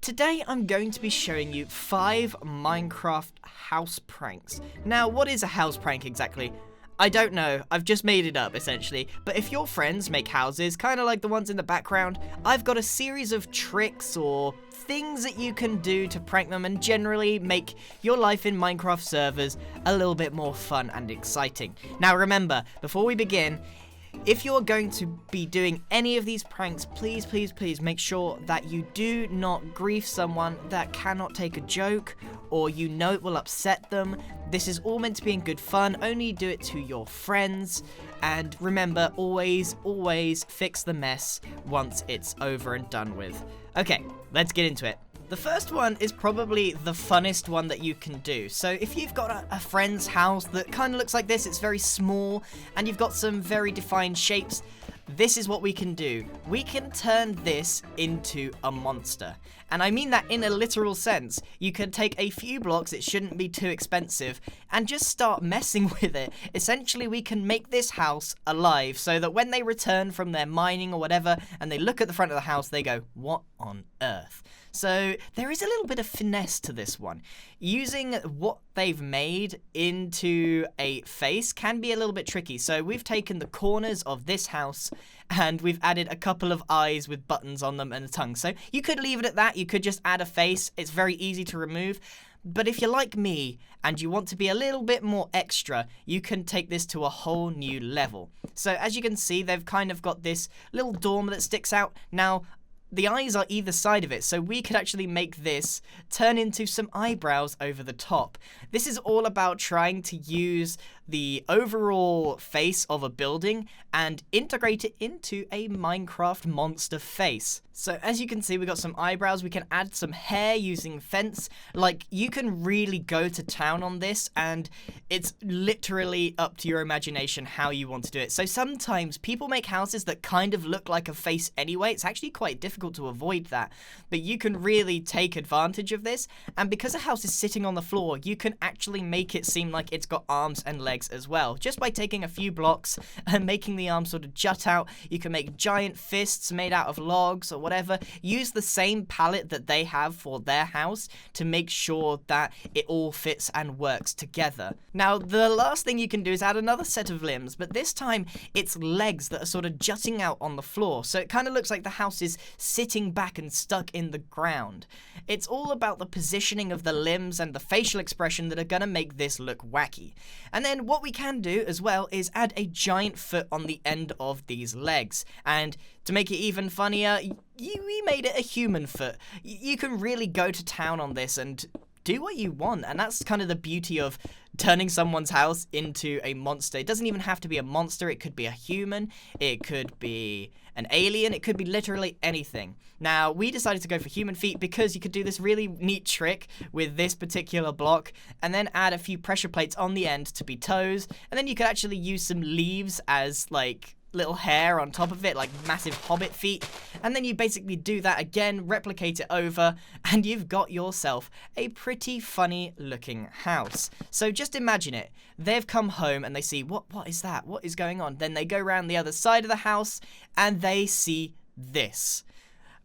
Today I'm going to be showing you 5 Minecraft house pranks. Now, what is a house prank exactly? I don't know, I've just made it up essentially, but if your friends make houses, kind of like the ones in the background, I've got a series of tricks or things that you can do to prank them and generally make your life in Minecraft servers a little bit more fun and exciting. Now remember, before we begin, if you're going to be doing any of these pranks, please make sure that you do not grief someone that cannot take a joke or you know it will upset them. This is all meant to be in good fun, only do it to your friends, and remember, always fix the mess once it's over and done with. Okay, let's get into it. The first one is probably the funnest one that you can do. So if you've got a friend's house that kind of looks like this, it's very small, and you've got some very defined shapes, this is what we can do. We can turn this into a monster. And I mean that in a literal sense. You can take a few blocks, it shouldn't be too expensive, and just start messing with it. Essentially, we can make this house alive so that when they return from their mining or whatever, and they look at the front of the house, they go, what on earth? So there is a little bit of finesse to this one. Using what they've made into a face can be a little bit tricky. So we've taken the corners of this house and we've added a couple of eyes with buttons on them and a tongue. So you could leave it at that. You could just add a face. It's very easy to remove. But if you're like me and you want to be a little bit more extra, you can take this to a whole new level. So as you can see, they've kind of got this little dormer that sticks out. Now, the eyes are either side of it, so we could actually make this turn into some eyebrows over the top. This is all about trying to use the overall face of a building and integrate it into a Minecraft monster face. So as you can see, we got some eyebrows. We can add some hair using fence. Like, you can really go to town on this, and it's literally up to your imagination how you want to do it. So sometimes people make houses that kind of look like a face anyway. It's actually quite difficult to avoid that, but you can really take advantage of this. And because a house is sitting on the floor, you can actually make it seem like it's got arms and legs as well, just by taking a few blocks and making the arms sort of jut out. You can make giant fists made out of logs or whatever. Use the same palette that they have for their house to make sure that it all fits and works together. Now, the last thing you can do is add another set of limbs, but this time it's legs that are sort of jutting out on the floor, so it kind of looks like the house is sitting back and stuck in the ground. It's all about the positioning of the limbs and the facial expression that are going to make this look wacky. And then what we can do as well is add a giant foot on the end of these legs. And to make it even funnier, we made it a human foot. You can really go to town on this and do what you want, and that's kind of the beauty of turning someone's house into a monster. It doesn't even have to be a monster. It could be a human, it could be an alien, it could be literally anything. Now, we decided to go for human feet because you could do this really neat trick with this particular block and then add a few pressure plates on the end to be toes, and then you could actually use some leaves as like little hair on top of it, like massive hobbit feet, and then you basically do that again, replicate it over, and you've got yourself a pretty funny looking house. So just imagine it. They've come home and they see, what is that? What is going on? Then they go around the other side of the house and they see this.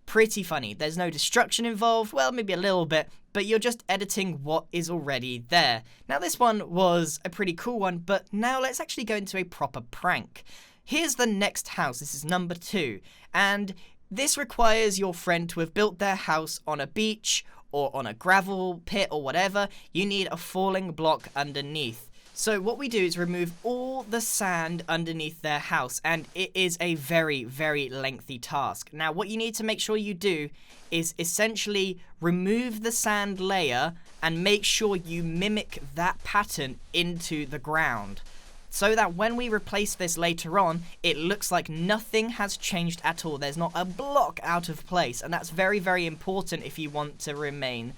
Pretty funny. There's no destruction involved, well, maybe a little bit, but you're just editing what is already there. Now, this one was a pretty cool one, but now let's actually go into a proper prank. Here's the next house. This is number 2, and this requires your friend to have built their house on a beach or on a gravel pit or whatever. You need a falling block underneath. So what we do is remove all the sand underneath their house, and it is a very lengthy task. Now, what you need to make sure you do is essentially remove the sand layer and make sure you mimic that pattern into the ground, so that when we replace this later on, it looks like nothing has changed at all. There's not a block out of place, and that's very important if you want to remain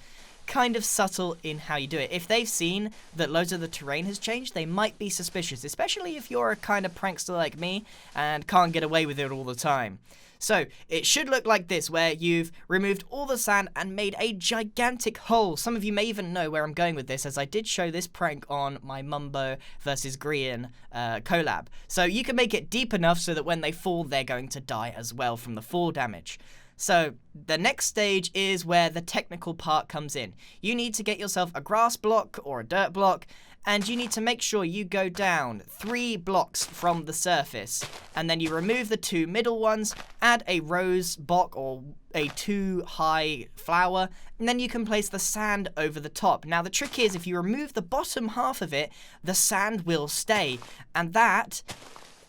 kind of subtle in how you do it. If they've seen that loads of the terrain has changed, they might be suspicious, especially if you're a kind of prankster like me and can't get away with it all the time. So it should look like this, where you've removed all the sand and made a gigantic hole. Some of you may even know where I'm going with this, as I did show this prank on my Mumbo versus Grian collab. So you can make it deep enough so that when they fall, they're going to die as well from the fall damage. So the next stage is where the technical part comes in. You need to get yourself a grass block or a dirt block, and you need to make sure you go down 3 blocks from the surface, and then you remove the 2 middle ones, add a rose block or a 2 high flower, and then you can place the sand over the top. Now the trick is, if you remove the bottom half of it, the sand will stay, and that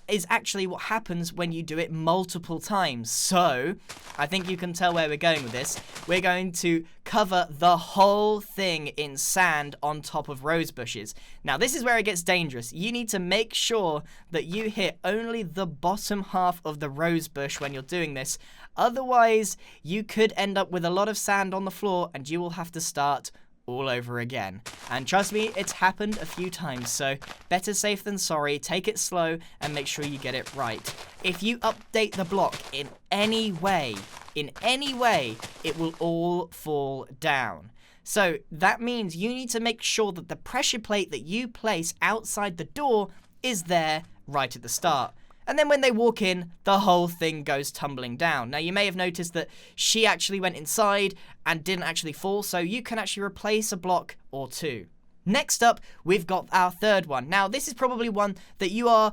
is actually what happens when you do it multiple times. So I think you can tell where we're going with this. We're going to cover the whole thing in sand on top of rose bushes. Now this is where it gets dangerous. You need to make sure that you hit only the bottom half of the rose bush when you're doing this. Otherwise, you could end up with a lot of sand on the floor and you will have to start all over again. And trust me, it's happened a few times, so better safe than sorry. Take it slow and make sure you get it right. If you update the block in any way, it will all fall down. So that means you need to make sure that the pressure plate that you place outside the door is there right at the start. And then when they walk in, the whole thing goes tumbling down. Now, you may have noticed that she actually went inside and didn't actually fall, so you can actually replace a block or 2. Next up, we've got our third one. Now, this is probably one that you are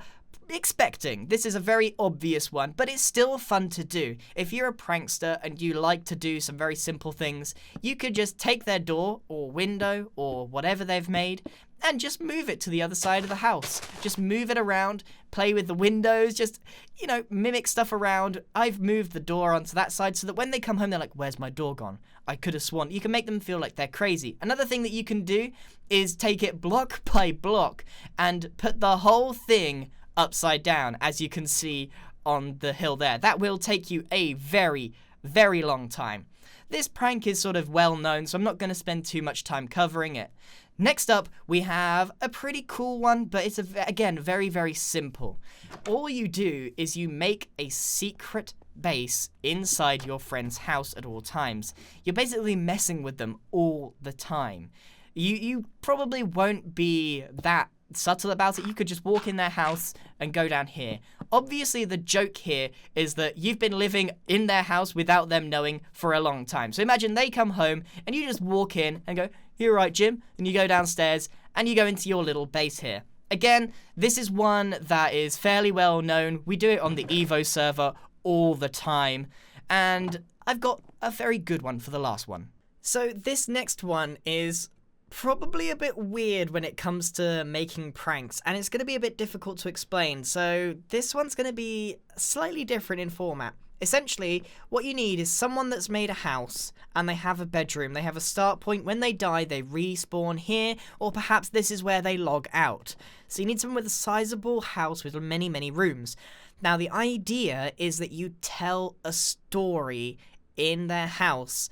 expecting. This is a very obvious one, but it's still fun to do. If you're a prankster and you like to do some very simple things, you could just take their door or window or whatever they've made and just move it to the other side of the house. Just move it around, play with the windows, just, you know, mimic stuff around. I've moved the door onto that side so that when they come home, they're like, where's my door gone? I could have sworn. You can make them feel like they're crazy. Another thing that you can do is take it block by block and put the whole thing upside down, as you can see on the hill there. That will take you a very, very long time. This prank is sort of well known, so I'm not going to spend too much time covering it. Next up, we have a pretty cool one, but it's, again, very, very simple. All you do is you make a secret base inside your friend's house at all times. You're basically messing with them all the time. You probably won't be that subtle about it. You could just walk in their house and go down here. Obviously, the joke here is that you've been living in their house without them knowing for a long time. So imagine they come home and you just walk in and go, "You're right, Jim," and you go downstairs and you go into your little base here. Again, this is one that is fairly well known. We do it on the Evo server all the time, and I've got a very good one for the last one. So this next one is probably a bit weird when it comes to making pranks, and it's going to be a bit difficult to explain, so this one's going to be slightly different in format. Essentially, what you need is someone that's made a house, and they have a bedroom. They have a start point. When they die, they respawn here, or perhaps this is where they log out. So you need someone with a sizable house with many, many rooms. Now, the idea is that you tell a story in their house.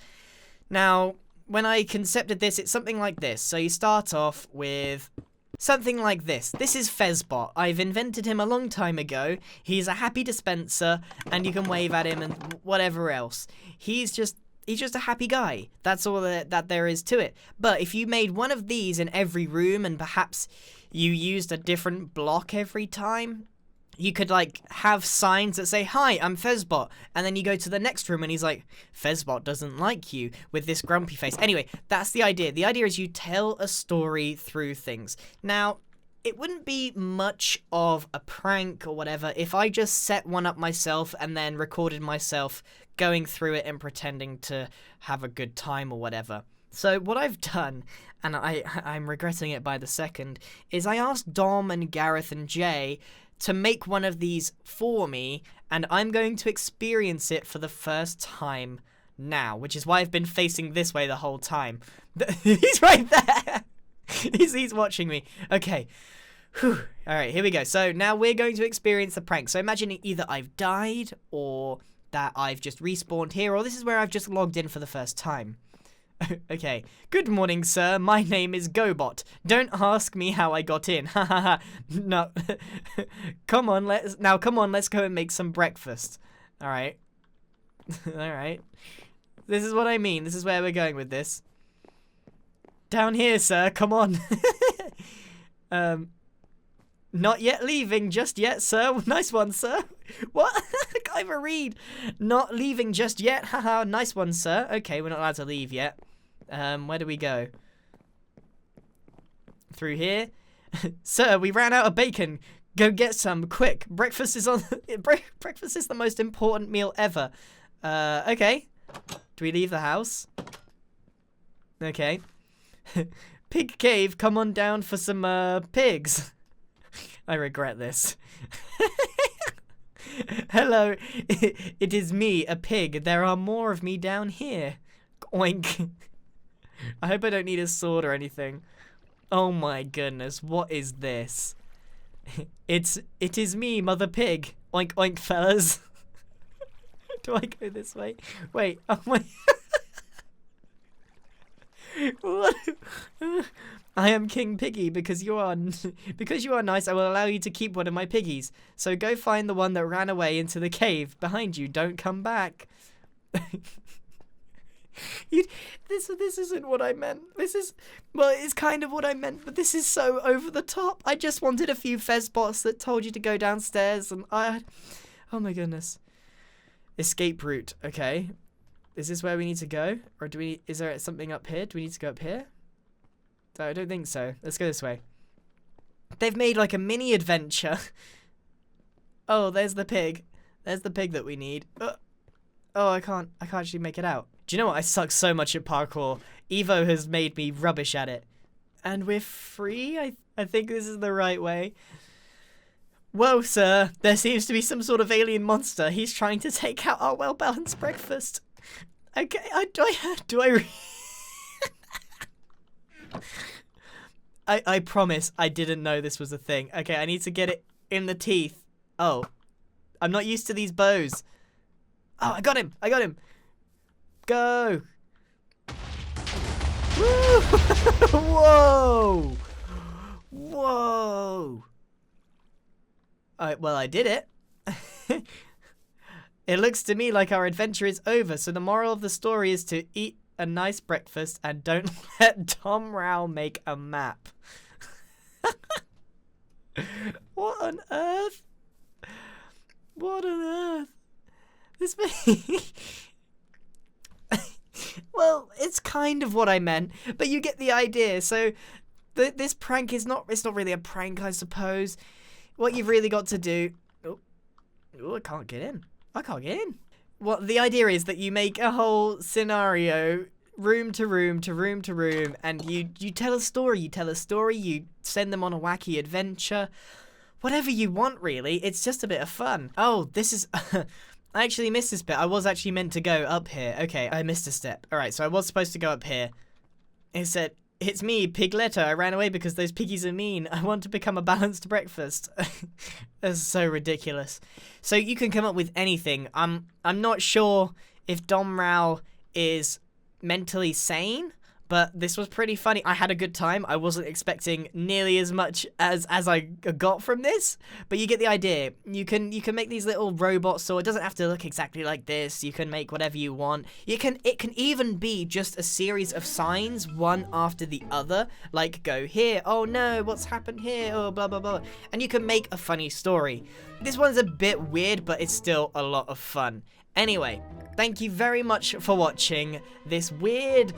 Now, when I concepted this, it's something like this. So you start off with something like this. This is Fezbot. I've invented him a long time ago. He's a happy dispenser, and you can wave at him and whatever else. He's just a happy guy. That's all that there is to it. But if you made one of these in every room, and perhaps you used a different block every time, you could, like, have signs that say, "Hi, I'm Fezbot," and then you go to the next room and he's like, "Fezbot doesn't like you," with this grumpy face. Anyway, that's the idea. The idea is you tell a story through things. Now, it wouldn't be much of a prank or whatever if I just set one up myself and then recorded myself going through it and pretending to have a good time or whatever. So what I've done, and I'm regretting it by the second, is I asked Dom and Gareth and Jay to make one of these for me, and I'm going to experience it for the first time now, which is why I've been facing this way the whole time. He's right there. He's watching me. Okay. Whew. All right, here we go. So now we're going to experience the prank. So imagine either I've died, or that I've just respawned here, or this is where I've just logged in for the first time. Okay. Good morning, sir. My name is GoBot. Don't ask me how I got in. Ha ha ha. No. Come on, let's go and make some breakfast. All right. All right. This is what I mean. This is where we're going with this. Down here, sir. Come on. Not yet leaving just yet, sir. Nice one, sir. What? I can't even read. Not leaving just yet. Haha, nice one, sir. Okay, we're not allowed to leave yet. Where do we go? Through here. Sir, we ran out of bacon. Go get some, quick. Breakfast is on. Breakfast is the most important meal ever. Okay. Do we leave the house? Okay. Pig cave, come on down for some pigs. I regret this. Hello, it is me, a pig. There are more of me down here. Oink. I hope I don't need a sword or anything. Oh my goodness, what is this? It is me, Mother Pig. Oink oink, fellas. Do I go this way? Wait, oh my... What? I am King Piggy because you are nice. I will allow you to keep one of my piggies. So go find the one that ran away into the cave behind you. Don't come back. This isn't what I meant. Well, it's kind of what I meant, but this is so over the top. I just wanted a few Fezbots that told you to go downstairs, and oh my goodness. Escape route. Okay. Is this where we need to go? Or is there something up here? Do we need to go up here? No, I don't think so. Let's go this way. They've made like a mini adventure. Oh, there's the pig. There's the pig that we need. Oh, I can't actually make it out. Do you know what? I suck so much at parkour. Evo has made me rubbish at it. And we're free? I think this is the right way. Whoa, sir. There seems to be some sort of alien monster. He's trying to take out our well-balanced breakfast. Okay, I promise I didn't know this was a thing. Okay, I need to get it in the teeth. Oh. I'm not used to these bows. Oh, I got him. Go. Woo! Whoa. Whoa. Well, I did it. It looks to me like our adventure is over, so the moral of the story is to eat a nice breakfast and don't let Tom Rao make a map. What on earth? What on earth? This Well, it's kind of what I meant, but you get the idea. So this prank is it's not really a prank, I suppose. What you've really got to do... Oh, I can't get in. Well, the idea is that you make a whole scenario, room to room to room to room, and you tell a story. You send them on a wacky adventure. Whatever you want, really. It's just a bit of fun. Oh, this is... I actually missed this bit. I was actually meant to go up here. Okay, I missed a step. Alright, so I was supposed to go up here. It said, "It's me, Pigletta. I ran away because those piggies are mean. I want to become a balanced breakfast." That's so ridiculous. So you can come up with anything. I'm not sure if Dom Rao is mentally sane, but this was pretty funny. I had a good time. I wasn't expecting nearly as much as I got from this, but you get the idea. You can make these little robots, so it doesn't have to look exactly like this. You can make whatever you want. It can even be just a series of signs, one after the other, like go here, oh no, what's happened here, oh blah blah blah, and you can make a funny story. This one's a bit weird, but it's still a lot of fun. Anyway, thank you very much for watching this weird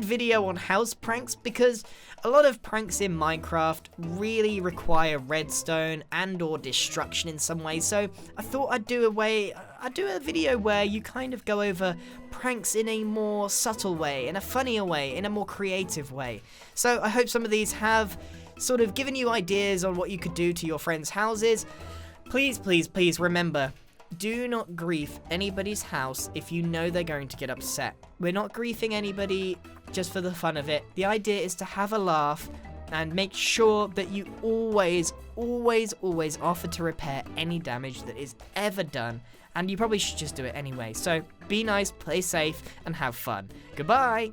video on house pranks, because a lot of pranks in Minecraft really require redstone and or destruction in some way, so I thought I'd do a video where you kind of go over pranks in a more subtle way, in a funnier way, in a more creative way. So I hope some of these have sort of given you ideas on what you could do to your friends' houses. Please, please, please remember, do not grief anybody's house if you know they're going to get upset. We're not griefing anybody just for the fun of it. The idea is to have a laugh and make sure that you always, always, always offer to repair any damage that is ever done. And you probably should just do it anyway. So be nice, play safe, and have fun. Goodbye!